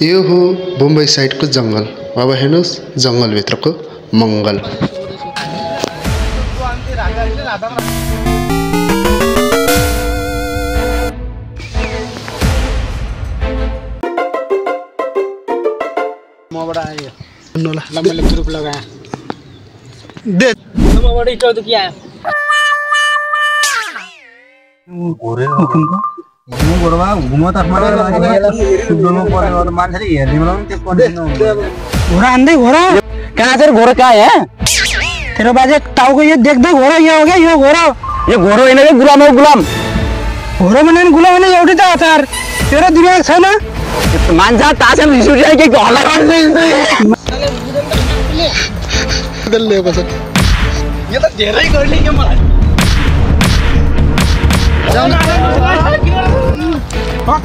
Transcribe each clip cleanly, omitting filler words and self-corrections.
यो हो मुम्बई साइडको जंगल। अब हेर्नुस् जंगलभित्रको मंगल। मबाट आयो ल मैले ग्रुप लगाए दे मबाट इटो त के आयो घोरे घुमो गोरवा घुमो त मारेर सुब्बमा परेको त मान्छेले हेर्ने बेला पनि त्यो कन्डिसन घोड़ा आंदे घोड़ा कहाँ से घोड़ा का है तेरे बाजे ताऊ को ये देख दे घोड़ा ये हो गया ये घोड़ा ये घोड़ा इन्हें गुलाम हो गुलाम घोड़ा बनाने गुलाम ने एउटै त हतार तेरो दिमाग छैन मान्छे तासन रिसुट जाए के हल्ला गर्दै दल्ले बस यो त धेरै गर्ने के मलाई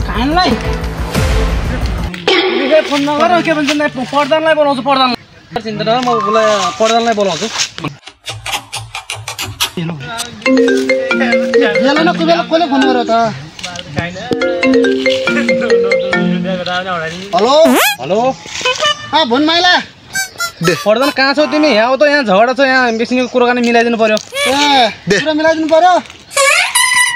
खानलाई फोन नगर के भन्छ पर्दानलाई बोलाउँछु पर्दान चिन्ता नगर म उसलाई पर्दानलाई बोलाउँछु हेलो न कसले फोन गर्यो त हेलो हेलो भन माइला दे पर्दान कहाँ छौ तिमी यहाँ त यहाँ झगडा छ यहाँ बेसी कुराकानी मिलाइदिनु पर्यो दे कुरा मिलाइदिनु पर्यो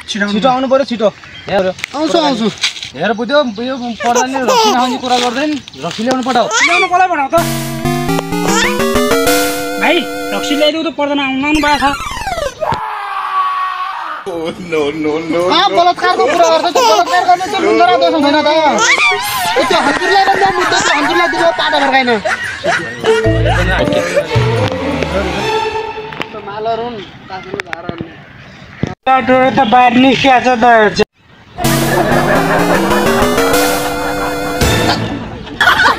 छिटो आउनु पर्यो छिटो आउँछु आउँछु हेर बुझ्यो यो पर्दाले रक्सी नखाउने कुरा गर्दैन रक्सी ल्याउनु पठाऊ ल्याउनु कसलाई पठाऊ त भाइ रक्सी ल्याइदिउ त पर्दैन आउनु भएको छ बलात्कारको कुरा गर्छ बलात्कार गर्ने चाहिँ मुन्दरा दोष हुँदैन त त्यो हन्जुरलाई भन्दा मुद्दा त्यो हन्जुरलाई दियो पाटा फर्काइन मालरुन काठले झारन डोरे त बाहिर निस्किएछ त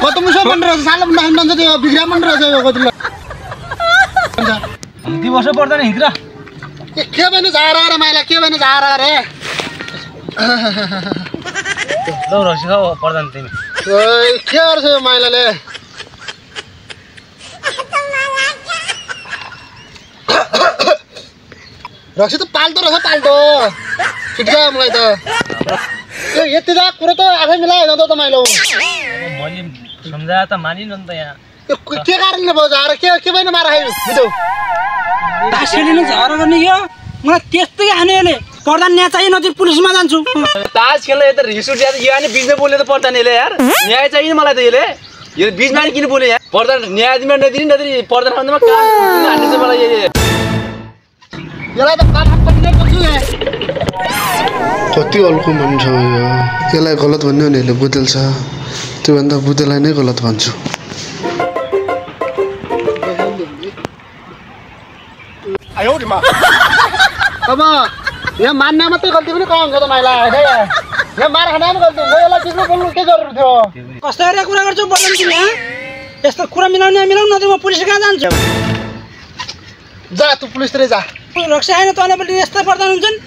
कत मुसो बनिरहेछ सालो नन्छ त्यो बिग्रा बनिरहेछ यो कतिले हिँड्दै बस्नु पर्दैन हिँड्र के भने झारा रे माइला के भने झारा रे लौ रक्सी खाऊ पर्दैन तिमी के गर्छ यो माइलाले रक्सी त पाल्टो रहेछ पाल्टो छिट्छ मलाई त यो यति जा कुरो त आफै मिलायो त माइलो मैले सम्झाए त मानिन नि त यहाँ के कारणले भयो झारा के भएन मारा खायो बुझ्यौ तासले नै झगडा गर्ने यो मलाई त्यस्तै हानेले पर्दा न्याय चाहिए नत्र पुलिसमा जान्छु तास खेल्न यता रिस उठ्या त यो अनि बिचमा बोले त पर्दैन यसले यार न्याय चाहिए मलाई त यसले यो बिचमा किन बोले यार पर्दा न्याय दिनमा नदिनी नदिनी पर्दा खाँदामा काम हान्ने चाहिँ मलाई यसलाई त काठा पट्टिनै पर्छु कति अल्को मान्छ यो यसलाई गलत भन्यो भने यसले बुझेल्छ त्योभन्दा बुझेलाई नै गलत भन्छु अब यहाँ मान्ने मात्रै गल्ती पनि कहाँ हुन्छ त माइला यहाँ मार खाना पनि गल्ती हुन्छ यसलाई बिचमा बोल्नु के जरुरी थियो कस्तो गरेर कुरा गर्छौ बोल्नु तिमी यहाँ यस्तो कुरा मिलाउने मिलाउनु न त म पुलिस कहाँ जान्छु जा तँ पुलिसतिर जा रक्सी आएन तँले पनि यस्तै पर्दा हुन्छन्